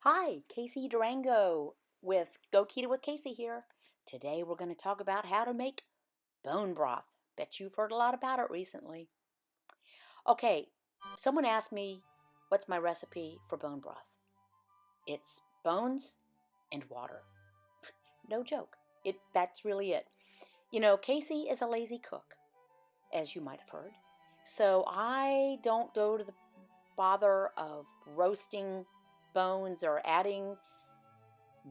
Hi, Casey Durango with Go Keto with Casey here. Today we're going to talk about how to make bone broth. Bet you've heard a lot about it recently. Okay, someone asked me what's my recipe for bone broth. It's bones and water. No joke. That's really it. Casey is a lazy cook, as you might have heard. So I don't go to the bother of roasting bones or adding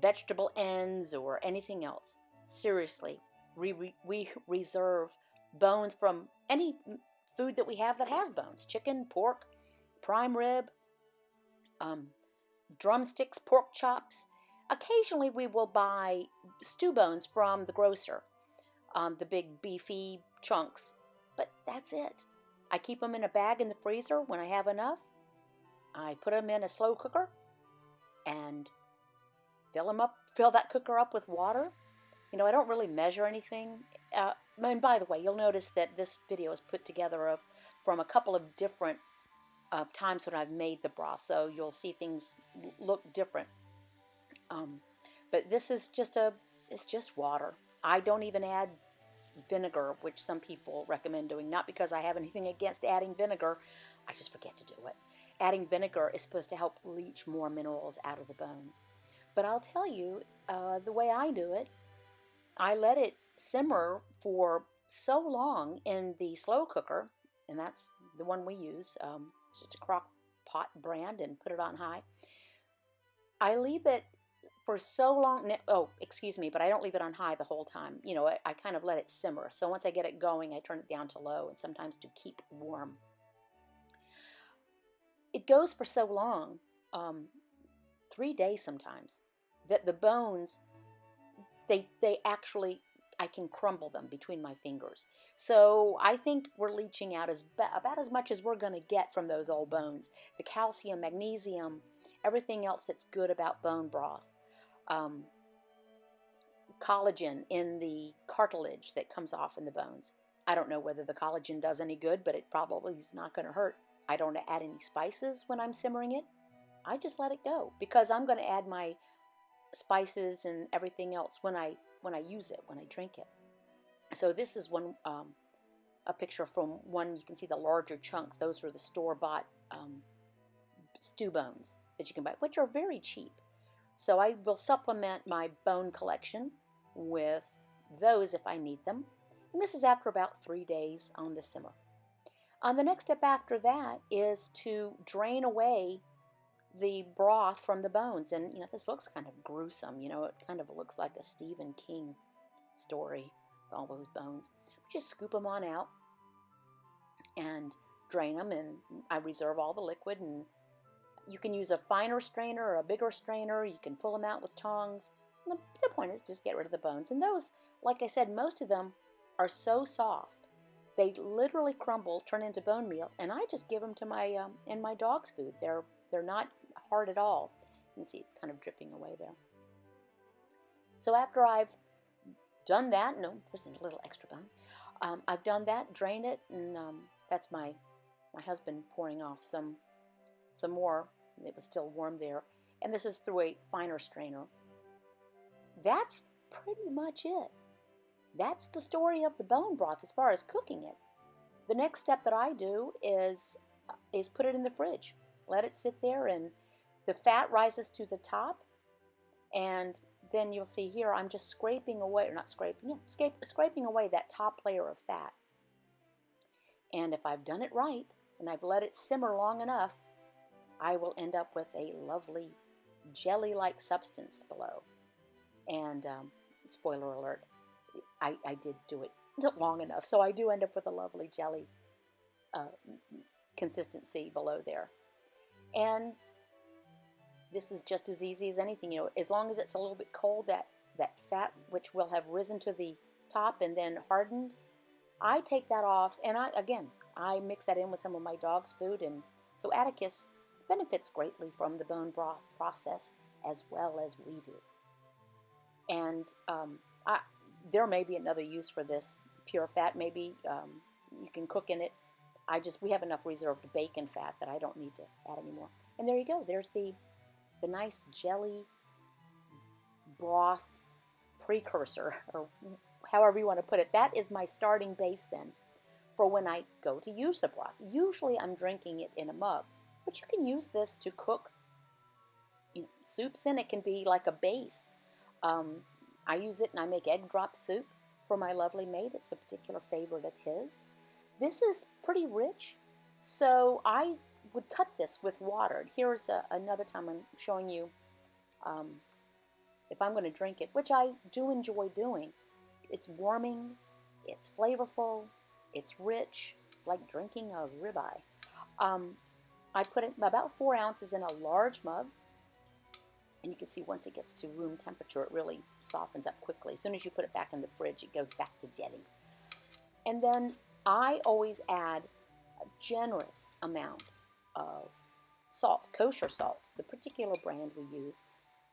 vegetable ends or anything else. Seriously, we reserve bones from any food that we have that has bones: chicken, pork, prime rib, drumsticks, pork chops. Occasionally, we will buy stew bones from the grocer, the big beefy chunks, but that's it. I keep them in a bag in the freezer. When I have enough, I put them in a slow cooker and fill that cooker up with water. I don't really measure anything. And by the way, you'll notice that this video is put together from a couple of different times when I've made the broth, so you'll see things look different. But this is it's just water. I don't even add vinegar, which some people recommend doing, not because I have anything against adding vinegar. I just forget to do it. Adding vinegar is supposed to help leach more minerals out of the bones. But I'll tell you, the way I do it, I let it simmer for so long in the slow cooker, and that's the one we use. It's just a crock pot brand, and put it on high. I leave it for so long. Oh, excuse me, but I don't leave it on high the whole time. I kind of let it simmer. So once I get it going, I turn it down to low, and sometimes to keep warm. It goes for so long, 3 days sometimes, that the bones, they actually, I can crumble them between my fingers. So I think we're leaching out about as much as we're going to get from those old bones. The calcium, magnesium, everything else that's good about bone broth. Collagen in the cartilage that comes off in the bones. I don't know whether the collagen does any good, but it probably is not going to hurt. I don't add any spices when I'm simmering it. I just let it go because I'm going to add my spices and everything else when I use it, when I drink it. So this is one a picture from one. You can see the larger chunks. Those are the store-bought stew bones that you can buy, which are very cheap. So I will supplement my bone collection with those if I need them. And this is after about 3 days on the simmer. The next step after that is to drain away the broth from the bones. And, this looks kind of gruesome. It kind of looks like a Stephen King story, all those bones. Just scoop them on out and drain them, and I reserve all the liquid. And you can use a finer strainer or a bigger strainer. You can pull them out with tongs. And the point is just get rid of the bones. And those, like I said, most of them are so soft. They literally crumble, turn into bone meal, and I just give them to my dog's food. They're not hard at all. You can see it kind of dripping away there. So after I've done that, no, there's a little extra bone. I've done that, drained it, and that's my husband pouring off some more. It was still warm there, and this is through a finer strainer. That's pretty much it. That's the story of the bone broth as far as cooking it. The next step that I do is put it in the fridge. Let it sit there, and the fat rises to the top, and then you'll see here I'm just scraping away, or not scraping, scraping away that top layer of fat. And if I've done it right, and I've let it simmer long enough, I will end up with a lovely jelly-like substance below. And spoiler alert, I did do it long enough, so I do end up with a lovely jelly consistency below there. And this is just as easy as anything. As long as it's a little bit cold, that fat, which will have risen to the top and then hardened, I take that off, and I mix that in with some of my dog's food. And so Atticus benefits greatly from the bone broth process as well as we do. And there may be another use for this pure fat. Maybe you can cook in it. We have enough reserved bacon fat that I don't need to add anymore. And there you go. There's the the nice jelly broth precursor, or however you want to put it. That is my starting base then for when I go to use the broth. Usually I'm drinking it in a mug, but you can use this to cook soups in. It can be like a base. I use it and I make egg drop soup for my lovely mate. It's a particular favorite of his. This is pretty rich, so I would cut this with water. Here's another time I'm showing you if I'm going to drink it, which I do enjoy doing. It's warming, it's flavorful, it's rich. It's like drinking a ribeye. I put it about 4 ounces in a large mug. And you can see once it gets to room temperature, it really softens up quickly. As soon as you put it back in the fridge, it goes back to jelly. And then I always add a generous amount of salt, kosher salt. The particular brand we use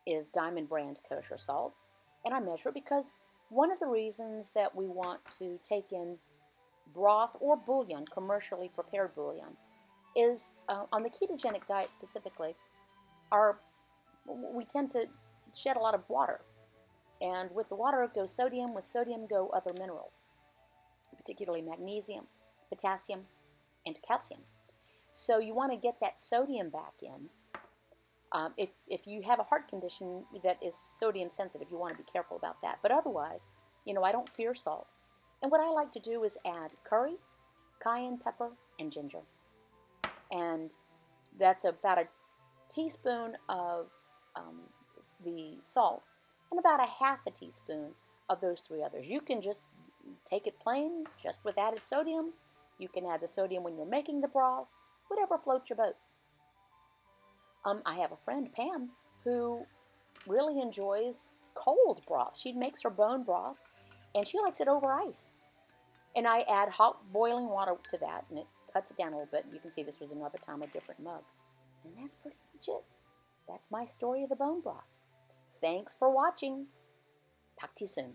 is Diamond brand kosher salt. And I measure it because one of the reasons that we want to take in broth or bouillon, commercially prepared bouillon, is on the ketogenic diet specifically, we tend to shed a lot of water. And with the water goes sodium, with sodium go other minerals, particularly magnesium, potassium, and calcium. So you want to get that sodium back in. If you have a heart condition that is sodium sensitive, you want to be careful about that. But otherwise, I don't fear salt. And what I like to do is add curry, cayenne pepper, and ginger. And that's about a teaspoon of the salt and about a half a teaspoon of those 3 others. You can just take it plain, just with added sodium. You can add the sodium when you're making the broth, whatever floats your boat. I have a friend, Pam, who really enjoys cold broth. She makes her bone broth, and she likes it over ice. And I add hot boiling water to that, and it cuts it down a little bit. You can see this was another time a different mug. And that's pretty much it. That's my story of the bone broth. Thanks for watching. Talk to you soon.